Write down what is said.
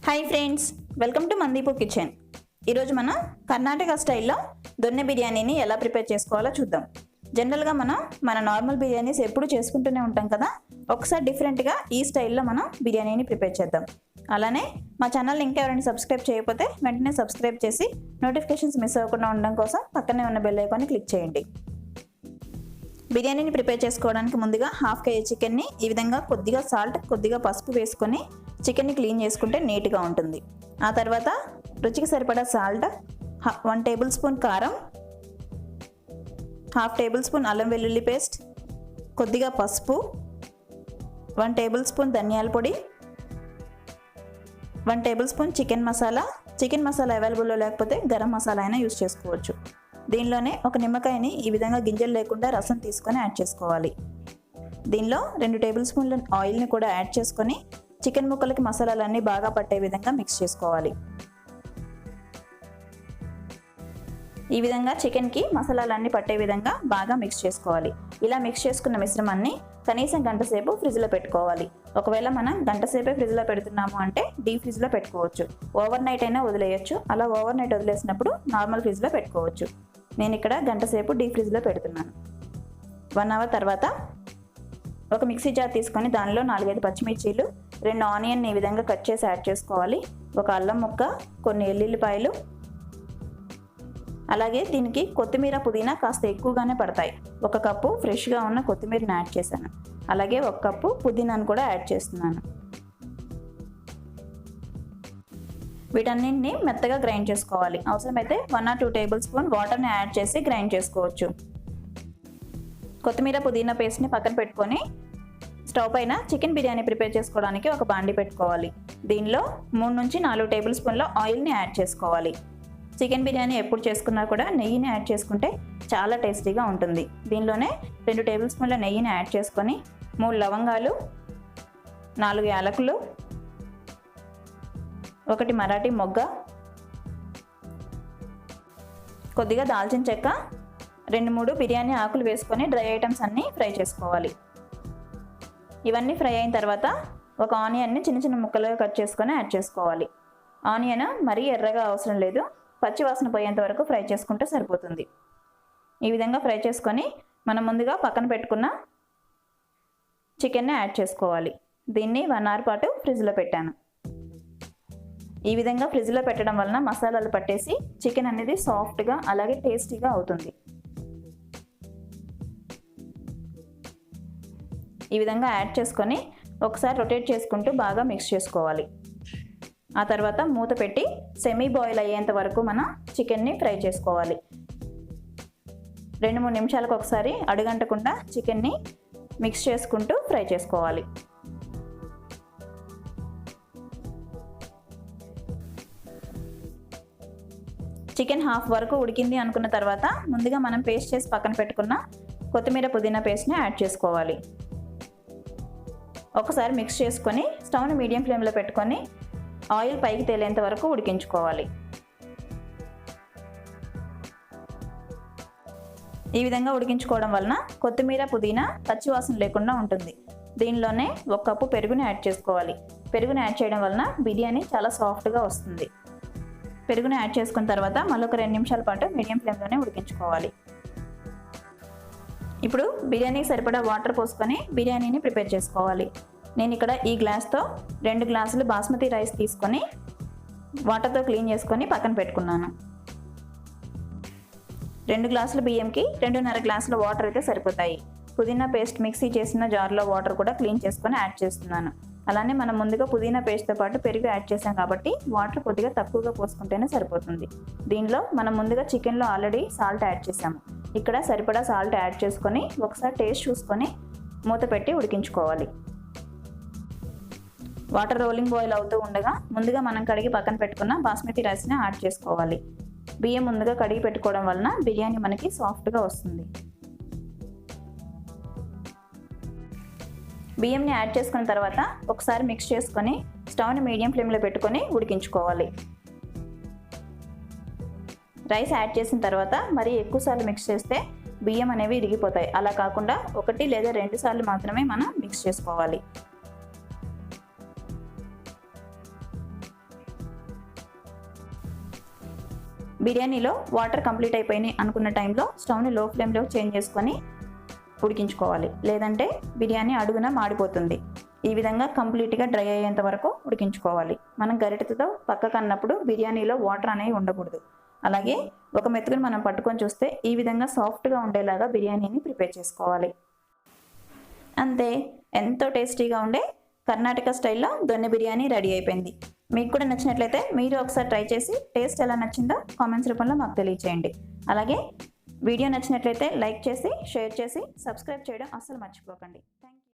Hi friends, welcome to మందీపు kitchen. ఈరోజు మనం కర్ణాటక స్టైల్లో దొన్నె బిర్యానీని ఎలా ప్రిపేర్ చేసుకోవాలో చూద్దాం. జనరల్గా మన నార్మల్ బిర్యానీస్ ఎప్పుడు చేసుకుంటూనే ఉంటాం కదా. ఒకసారి డిఫరెంట్గా ఈ స్టైల్లో మనం బిర్యానీని ప్రిపేర్ చేద్దాం. అలానే మా ఛానల్ని ఇంకా ఎవరైనా సబ్స్క్రైబ్ చేయకపోతే వెంటనే సబ్స్క్రైబ్ చేసి నోటిఫికేషన్స్ మిస్ అవ్వకుండా ఉండడం కోసం పక్కనే ఉన్న బెల్ ఐకాన్ని క్లిక్ చేయండి. బిర్యానీని ప్రిపేర్ చేసుకోవడానికి ముందుగా 1/2 kg చికెన్ని ఈ విధంగా కొద్దిగా సాల్ట్, కొద్దిగా పసుపు వేసుకొని చికెన్ని క్లీన్ చేసుకుంటే నీట్గా ఉంటుంది. ఆ తర్వాత రుచికి సరిపడా సాల్ట్, 1 టేబుల్ స్పూన్ కారం, 1/2 టేబుల్ స్పూన్ అల్లం వెల్లుల్లి పేస్ట్, కొద్దిగా పసుపు, 1 టేబుల్ స్పూన్ ధనియాల పొడి, 1 table spoon chicken masala. Chicken masala అవైలబుల్లో లేకపోతే గరం మసాలా అయినా యూస్ చేసుకోవచ్చు. దీనిలోనే ఒక నిమ్మకాయని ఈ విధంగా గింజలు లేకుండా రసం తీసుకొని యాడ్ చేసుకోవాలి. దీనిలో 2 టేబుల్ స్పూన్ల ఆయిల్ని కూడా యాడ్ చేసుకొని చికెన్ ముక్కలకి మసాలాలన్నీ బాగా పట్టే విధంగా మిక్స్ చేసుకోవాలి. ఈ విధంగా చికెన్కి మసాలాలన్నీ పట్టే విధంగా బాగా మిక్స్ చేసుకోవాలి. ఇలా మిక్స్ చేసుకున్న మిశ్రమాన్ని కనీసం గంట సేపు ఫ్రిడ్జ్లో పెట్టుకోవాలి. ఒకవేళ మనం గంట సేపే ఫ్రిడ్జ్లో పెడుతున్నాము అంటే డీప్ ఫ్రిడ్జ్లో పెట్టుకోవచ్చు. ఓవర్ నైట్ అయినా వదిలేయచ్చు. అలా ఓవర్ నైట్ వదిలేసినప్పుడు నార్మల్ ఫ్రిడ్జ్లో పెట్టుకోవచ్చు. నేను ఇక్కడ గంట సేపు డీప్ ఫ్రిడ్జ్లో పెడుతున్నాను. 1 అవర్ తర్వాత ఒక మిక్సీ జార్ తీసుకొని దానిలో 4-5 పచ్చిమిర్చీలు, 2 ఆనియన్ ఈ విధంగా కట్ చేసి యాడ్ చేసుకోవాలి. ఒక అల్లం ముక్క, కొన్ని ఎల్లుల్లిపాయలు, అలాగే దీనికి కొత్తిమీర, పుదీనా కాస్త ఎక్కువగానే పడతాయి. 1 కప్పు ఫ్రెష్గా ఉన్న కొత్తిమీరని యాడ్ చేశాను. అలాగే 1 కప్పు పుదీనాను కూడా యాడ్ చేస్తున్నాను. వీటన్నింటినీ మెత్తగా గ్రైండ్ చేసుకోవాలి. అవసరమైతే 1 or 2 టేబుల్ స్పూన్ వాటర్ని యాడ్ చేసి గ్రైండ్ చేసుకోవచ్చు. కొత్తిమీర, పుదీనా పేస్ట్ని పక్కన పెట్టుకొని స్టవ్ పైన చికెన్ బిర్యానీ ప్రిపేర్ చేసుకోవడానికి ఒక బాండి పెట్టుకోవాలి. దీనిలో 3 నుంచి 4 టేబుల్ స్పూన్ల ఆయిల్ని యాడ్ చేసుకోవాలి. చికెన్ బిర్యానీ ఎప్పుడు చేసుకున్నా కూడా నెయ్యిని యాడ్ చేసుకుంటే చాలా టేస్టీగా ఉంటుంది. దీనిలోనే 2 టేబుల్ స్పూన్ల నెయ్యిని యాడ్ చేసుకొని 3 లవంగాలు, 4 యాలకులు, 1 మరాఠీ మొగ్గ, కొద్దిగా దాల్చిన చెక్క, 2-3 బిర్యానీ ఆకులు వేసుకొని డ్రై ఐటమ్స్ అన్నీ ఫ్రై చేసుకోవాలి. ఇవన్నీ ఫ్రై అయిన తర్వాత ఒక ఆనియన్ని చిన్న చిన్న ముక్కలుగా కట్ చేసుకొని యాడ్ చేసుకోవాలి. ఆనియన్ మరీ ఎర్రగా అవసరం లేదు, పచ్చి వాసన పోయేంత వరకు ఫ్రై చేసుకుంటే సరిపోతుంది. ఈ విధంగా ఫ్రై చేసుకొని మనం ముందుగా పక్కన పెట్టుకున్న చికెన్ని యాడ్ చేసుకోవాలి. దీన్ని 1 అవర్ పాటు ఫ్రిడ్జ్లో పెట్టాను. ఈ విధంగా ఫ్రిడ్జ్లో పెట్టడం వలన మసాలాలు పట్టేసి చికెన్ అనేది సాఫ్ట్గా అలాగే టేస్టీగా అవుతుంది. ఈ విధంగా యాడ్ చేసుకొని ఒకసారి రొటేట్ చేసుకుంటూ బాగా మిక్స్ చేసుకోవాలి. ఆ తర్వాత మూత పెట్టి సెమీ బాయిల్ అయ్యేంత వరకు మనం చికెన్ని ఫ్రై చేసుకోవాలి. 2-3 నిమిషాలకు ఒకసారి అడుగంటకుండా చికెన్ని మిక్స్ చేసుకుంటూ ఫ్రై చేసుకోవాలి. చికెన్ హాఫ్ వరకు ఉడికింది అనుకున్న తర్వాత ముందుగా మనం పేస్ట్ చేసి పక్కన పెట్టుకున్న కొత్తిమీర, పుదీనా పేస్ట్ని యాడ్ చేసుకోవాలి. ఒకసారి మిక్స్ చేసుకొని స్టవ్ని మీడియం ఫ్లేమ్లో పెట్టుకొని ఆయిల్ పైకి తేలేంత వరకు ఉడికించుకోవాలి. ఈ విధంగా ఉడికించుకోవడం వలన కొత్తిమీర, పుదీనా పచ్చివాసన లేకుండా ఉంటుంది. దీనిలోనే 1 కప్పు పెరుగుని యాడ్ చేసుకోవాలి. పెరుగుని యాడ్ చేయడం వలన బిర్యానీ చాలా సాఫ్ట్గా వస్తుంది. పెరుగుని యాడ్ చేసుకున్న తర్వాత మళ్ళొక 2 నిమిషాల పాటు మీడియం ఫ్లేమ్లోనే ఉడికించుకోవాలి. ఇప్పుడు బిర్యానీకి సరిపడా వాటర్ పోసుకొని బిర్యానీని ప్రిపేర్ చేసుకోవాలి. నేను ఇక్కడ ఈ గ్లాస్తో 2 గ్లాసులు బాస్మతి రైస్ తీసుకొని వాటర్తో క్లీన్ చేసుకొని పక్కన పెట్టుకున్నాను. 2 గ్లాసుల బియ్యంకి 2.5 గ్లాసుల వాటర్ అయితే సరిపోతాయి. పుదీనా పేస్ట్ మిక్సీ చేసిన జార్లో వాటర్ కూడా క్లీన్ చేసుకొని యాడ్ చేస్తున్నాను. అలానే మనం ముందుగా పుదీనా పేస్ట్తో పాటు పెరుగు యాడ్ చేసాం కాబట్టి వాటర్ కొద్దిగా తక్కువగా పోసుకుంటేనే సరిపోతుంది. దీనిలో మనం ముందుగా చికెన్లో ఆల్రెడీ సాల్ట్ యాడ్ చేసాము. ఇక్కడ సరిపడా సాల్ట్ యాడ్ చేసుకొని ఒకసారి టేస్ట్ చూసుకొని మూత పెట్టి ఉడికించుకోవాలి. వాటర్ రోలింగ్ బాయిల్ అవుతూ ఉండగా ముందుగా మనం కడిగి పక్కన పెట్టుకున్న బాస్మతి రైస్ని యాడ్ చేసుకోవాలి. బియ్యం ముందుగా కడిగి పెట్టుకోవడం వలన బిర్యానీ మనకి సాఫ్ట్గా వస్తుంది. బియ్యంని యాడ్ చేసుకున్న తర్వాత ఒకసారి మిక్స్ చేసుకొని స్టవ్ని మీడియం ఫ్లేమ్లో పెట్టుకొని ఉడికించుకోవాలి. రైస్ యాడ్ చేసిన తర్వాత మరీ ఎక్కువసార్లు మిక్స్ చేస్తే బియ్యం అనేవి ఇరిగిపోతాయి. అలా కాకుండా 1 లేదా 2 సార్లు మాత్రమే మనం మిక్స్ చేసుకోవాలి. బిర్యానీలో వాటర్ కంప్లీట్ అయిపోయినాయి అనుకున్న టైంలో స్టవ్ని లో ఫ్లేమ్లో చేంజ్ చేసుకొని ఉడికించుకోవాలి, లేదంటే బిర్యానీ అడుగున మాడిపోతుంది. ఈ విధంగా కంప్లీట్గా డ్రై అయ్యేంత వరకు ఉడికించుకోవాలి. మనం గరిటెతో పక్కకు అన్నప్పుడు బిర్యానీలో వాటర్ అనేవి ఉండకూడదు. అలాగే ఒక మెతుకుని మనం పట్టుకొని చూస్తే ఈ విధంగా సాఫ్ట్గా ఉండేలాగా బిర్యానీని ప్రిపేర్ చేసుకోవాలి. అంతే, ఎంతో టేస్టీగా ఉండే కర్ణాటక స్టైల్లో దొన్నె బిర్యానీ రెడీ అయిపోయింది. మీకు కూడా నచ్చినట్లయితే మీరు ఒకసారి ట్రై చేసి టేస్ట్ ఎలా నచ్చిందో కామెంట్స్ రూపంలో మాకు తెలియచేయండి. అలాగే వీడియో నచ్చినట్లయితే లైక్ చేసి, షేర్ చేసి, సబ్స్క్రైబ్ చేయడం అస్సలు మర్చిపోకండి.